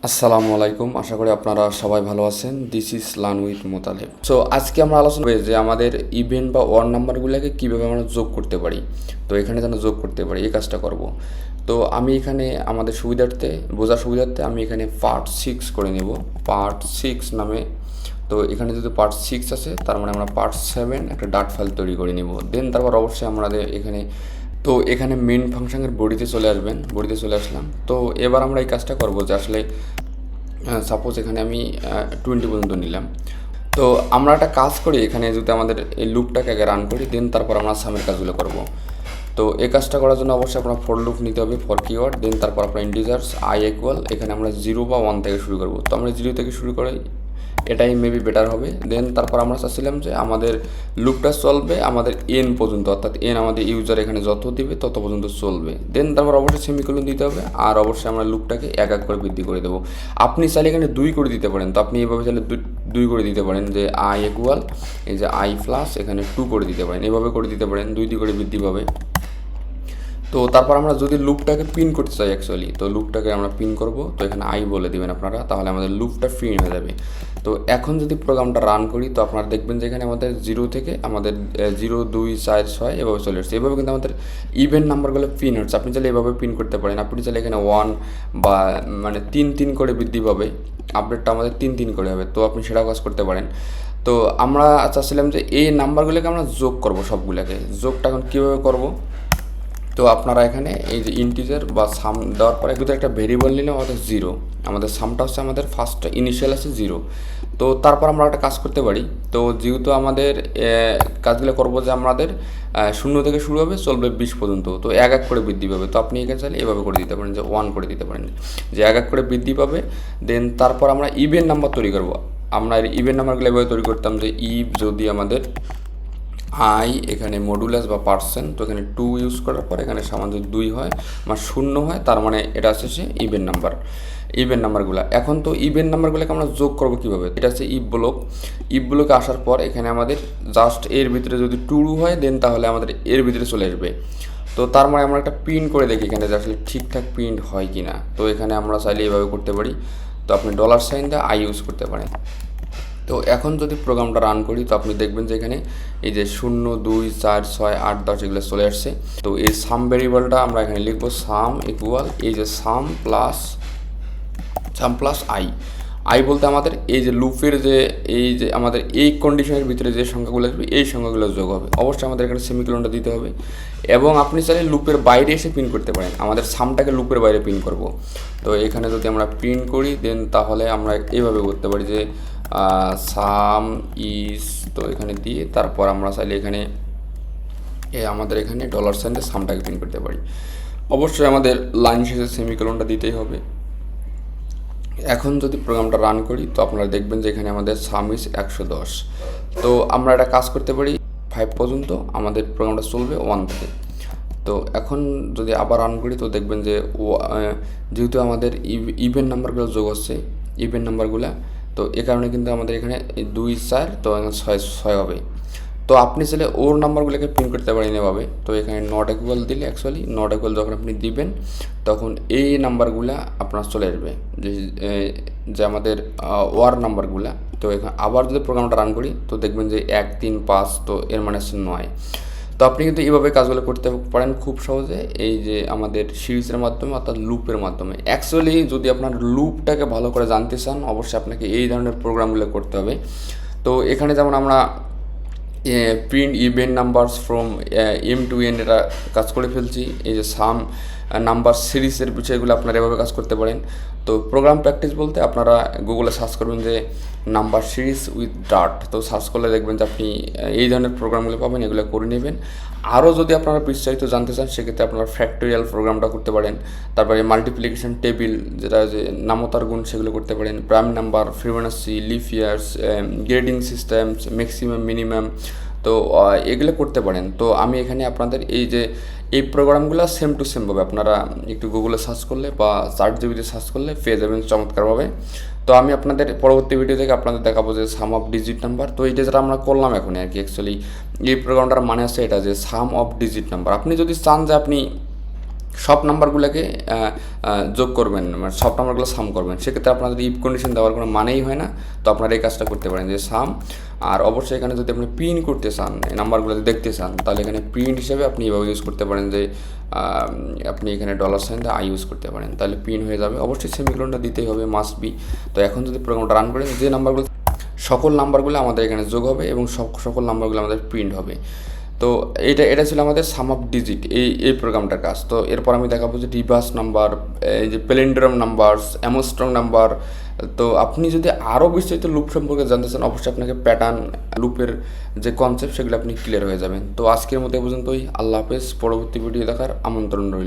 আসসালামু আলাইকুম, আশা করি আপনারা সবাই ভালো আছেন। This is learn with Motaleb. So আজকে আমরা আলোচনা করব যে আমাদের ইভেন্ট বা ওয়ার্ড নাম্বারগুলোকে কীভাবে আমরা যোগ করতে পারি। তো এখানে যেন যোগ করতে পারি, এই কাজটা করব। তো আমি এখানে আমাদের সুবিধার্থে, বোঝার সুবিধার্থে আমি এখানে পার্ট 6 করে নেব, পার্ট 6 নামে। তো এখানে যদি পার্ট 6 আছে, তার মানে আমরা পার্ট 7 একটা ডাট ফাইল তৈরি করে নেব। দেন তারপর অবশ্যই আমাদের এখানে এখানে মেন ফাংশনের বডিতে চলে আসবেন, বডিতে চলে আসলাম। তো এবার আমরা এই কাজটা করব যে আসলে সাপোজ এখানে আমি 20 পর্যন্ত নিলাম। তো আমরা একটা কাজ করি, এখানে যদি আমাদের এই লুপটাকে আগে রান করি, দেন তারপর আমরা সামের কাজগুলো করব। তো এই কাজটা করার জন্য অবশ্যই আপনার ফর লুপ নিতে হবে, ফর কিওয়ার্ড। দেন তারপর আপনার ইন্টিজার্স আই ইকুয়াল, এখানে আমরা 0 বা 1 থেকে শুরু করব। তো আমরা 0 থেকে শুরু করে, এটাই মেবি বেটার হবে। দেন তারপর আমরা চাচ্ছিলাম যে আমাদের লুপটা চলবে আমাদের এন পর্যন্ত, অর্থাৎ এন আমাদের ইউজার এখানে যত দিবে তত পর্যন্ত চলবে। দেন তারপর অবশ্যই সেমিকোলন দিতে হবে, আর অবশ্যই আমরা লুপটাকে এক এক করে বৃদ্ধি করে দেবো। আপনি চাইলে এখানে 2 করে দিতে পারেন। তো আপনি এভাবে চাইলে 2 করে দিতে পারেন, যে আই ইকুয়াল, এই যে আই প্লাস এখানে 2 করে দিতে পারেন, এভাবে করে দিতে পারেন, 2 করে বৃদ্ধি পাবে। তো তারপর আমরা যদি লুপটাকে পিন করতে চাই অ্যাকচুয়ালি, তো লুপটাকে আমরা পিন করব। তো এখানে আই বলে দিবেন আপনারা, তাহলে আমাদের লুপটা পিন হয়ে যাবে। তো এখন যদি প্রোগ্রামটা রান করি, তো আপনারা দেখবেন যে এখানে আমাদের 0 থেকে আমাদের 0, 2, 4, 6 এভাবে চলে আসছে। এভাবে কিন্তু আমাদের ইভেন্ট নাম্বারগুলো পিন হচ্ছে। আপনি চাইলে এভাবে পিন করতে পারেন। আপনি চাইলে এখানে 1 বা মানে 3 করে বৃদ্ধি পাবে, আপডেটটা আমাদের 3 করে হবে। তো আপনি সেটাও কাজ করতে পারেন। তো আমরা চাচ্ছিলাম যে এই নাম্বারগুলোকে আমরা যোগ করব, সবগুলোকে। যোগটা এখন কীভাবে করব? তো আপনারা এখানে এই যে ইন্টিজার বা সাম দেওয়ার পরে কিন্তু একটা ভেরিয়েবল নিলে আমাদের 0, আমাদের সামটা হচ্ছে আমাদের ফার্স্ট ইনিশিয়াল আছে 0। তো তারপর আমরা একটা কাজ করতে পারি। তো যেহেতু আমাদের কাজগুলো করবো যে আমাদের 0 থেকে শুরু হবে, চলবে 20 পর্যন্ত। তো এক এক করে বৃদ্ধি পাবে। তো আপনি এখানে চাইলে এভাবে করে দিতে পারেন, যে 1 করে দিতে পারেন, যে এক এক করে বৃদ্ধি পাবে। দেন তারপর আমরা ইভেন্ট নাম্বার তৈরি করবো। আমরা ইভেন্ট নাম্বারগুলো এভাবে তৈরি করতাম, যে যদি আমাদের আই এখানে মডুলাস বা পার্সেন্ট, তো এখানে 2 ইউজ করার পর এখানে সামান যদি 2 হয় বা 0 হয়, তার মানে এটা হচ্ছে সে ইভেন্ট নাম্বার। ইভেন্ট নাম্বারগুলো এখন, তো ইভেন্ট নাম্বারগুলোকে আমরা যোগ করবো কীভাবে? এটা হচ্ছে ইফ ব্লকে আসার পর এখানে আমাদের জাস্ট এর ভিতরে যদি 2 হয়, দেন তাহলে আমাদের এর ভিতরে চলে আসবে। তো তার মানে আমরা একটা প্রিন্ট করে দেখি এখানে যে আসলে ঠিকঠাক প্রিন্ট হয় কি না। তো এখানে আমরা চাইলে এভাবে করতে পারি। তো আপনি $সাইন দিয়ে আই ইউজ করতে পারেন। তো এখন যদি প্রোগ্রামটা রান করি, তো আপনি দেখবেন যে এখানে এই যে 0, 2, 4, 6, 8, 10 এগুলো চলে আসছে। তো এই সাম ভেরিয়েবলটা আমরা এখানে লিখবো সাম ইকুয়াল, এই যে সাম প্লাস আই বলতে আমাদের এই যে লুপের যে এই যে আমাদের এই কন্ডিশনের ভিতরে যে সংখ্যাগুলো আসবে, এই সংখ্যাগুলো যোগ হবে। অবশ্যই আমাদের এখানে সেমিকোলনটা দিতে হবে, এবং আপনি চাইলে লুপের বাইরে এসে প্রিন্ট করতে পারেন। আমাদের সামটাকে লুপের বাইরে প্রিন্ট করব। তো এখানে যদি আমরা প্রিন্ট করি, দেন তাহলে আমরা এইভাবে করতে পারি, যে সাম ইজ, তো এখানে দিয়ে তারপর আমরা চাইলে এখানে আমাদের এখানে $সাইন দিয়ে সামটাকে প্রিন্ট করতে পারি। অবশ্যই আমাদের লাইন শেষে সেমিকোলনটা দিতেই হবে। এখন যদি প্রোগ্রামটা রান করি, তো আপনারা দেখবেন যে এখানে আমাদের সাম ইজ 110। তো আমরা একটা কাজ করতে পারি, 5 পর্যন্ত আমাদের প্রোগ্রামটা চলবে 1 থেকে। তো এখন যদি আবার রান করি, তো দেখবেন যে যেহেতু আমাদের ইভেন্ট নাম্বারগুলো যোগ হচ্ছে, ইভেন্ট নাম্বারগুলো, তো এ কারণে কিন্তু আমাদের এখানে 2, 4, তো 6 হবে। তো আপনি চাইলে ওর নাম্বারগুলোকে প্রিন্ট করতে পারেন এভাবে। তো এখানে নট ইকুয়াল দিলে, অ্যাকচুয়ালি নট ইকুয়াল যখন আপনি দিবেন, তখন এই নাম্বারগুলো আপনার চলে আসবে, যে আমাদের ওয়ার নাম্বারগুলো। তো এখানে আবার যদি প্রোগ্রামটা রান করি, তো দেখবেন যে 1, 3, 5, তো এর মানে হচ্ছে 9। তো আপনি কিন্তু এইভাবে কাজগুলো করতে পারেন খুব সহজে, এই যে আমাদের সিরিজের মাধ্যমে, অর্থাৎ লুপের মাধ্যমে। অ্যাকচুয়ালি যদি আপনার লুপটাকে ভালো করে জানতে চান, অবশ্যই আপনাকে এই ধরনের প্রোগ্রামগুলো করতে হবে। তো এখানে যেমন আমরা print even numbers from M to N এটা কাজ করে ফেলছি। এই যে সাম নাম্বার সিরিজের বিষয়গুলো আপনারা এভাবে কাজ করতে পারেন। তো প্রোগ্রাম প্র্যাকটিস বলতে আপনারা গুগলে সার্চ করবেন যে নাম্বার সিরিজ উইথ ডাট, তো সার্চ করলে দেখবেন যে আপনি এই ধরনের প্রোগ্রামগুলো পাবেন, এগুলো করে নেবেন। আরও যদি আপনারা বিস্তারিত জানতে চান, সেক্ষেত্রে আপনারা ফ্যাক্টোরিয়াল প্রোগ্রামটা করতে পারেন। তারপরে মাল্টিপ্লিকেশন টেবিল, যেটা যে নামতার গুণ, সেগুলো করতে পারেন। Prime number, Fibonacci, leaf years, grading systems, maximum, minimum, তো এগুলো করতে পারেন। তো আমি এখানে আপনাদের এই যে এই প্রোগ্রামগুলো সেম টু সেমভাবে আপনারা একটু গুগলে সার্চ করলে বা ChatGPT সার্চ করলে পেয়ে যাবেন চমৎকারভাবে। তো আমি আপনাদের পরবর্তী ভিডিও থেকে আপনাদের দেখাবো যে সাম অফ ডিজিট নাম্বার। তো এইটা যেটা আমরা করলাম এখন আর কি, অ্যাকচুয়ালি এই প্রোগ্রামটার মানে আছে এটা, যে সাম অফ ডিজিট নাম্বার। আপনি যদি চান যে আপনি সব নাম্বারগুলোকে যোগ করবেন, মানে সব নাম্বারগুলো সাম করবেন, সেক্ষেত্রে আপনাদের ইফ কন্ডিশন দেওয়ার কোনো মানেই হয় না। তো আপনারা এই কাজটা করতে পারেন যে সাম, আর অবশ্যই এখানে যদি আপনি প্রিন্ট করতে চান, এই নাম্বারগুলো যদি দেখতে চান, তাহলে এখানে প্রিন্ট হিসেবে আপনি এভাবে ইউজ করতে পারেন যে আপনি এখানে $সাইন দিয়ে ইউজ করতে পারেন, তাহলে প্রিন্ট হয়ে যাবে। অবশ্যই সেমিকোলনটা দিতেই হবে, মাস্ট বি। তো এখন যদি প্রোগ্রামটা রান করেন, যে নাম্বারগুলো সকল নাম্বারগুলো আমাদের এখানে যোগ হবে এবং সকল নাম্বারগুলো আমাদের প্রিন্ট হবে। তো এটা ছিল আমাদের সাম অফ ডিজিট এই প্রোগ্রামটার কাজ। তো এরপর আমি দেখাবো যে রিভার্স নাম্বার, এই যে প্যালিন্ড্রোম নাম্বারস, অ্যামস্ট্রং নাম্বার। তো আপনি যদি আরও বিস্তারিত লুপ সম্পর্কে জানতে চান, অবশ্যই আপনাকে প্যাটার্ন লুপের যে কনসেপ্ট সেগুলো আপনি ক্লিয়ার হয়ে যাবেন। তো আজকের মতো এ পর্যন্তই। আল্লাহ হাফেজ। পরবর্তী ভিডিও দেখার আমন্ত্রণ রইল।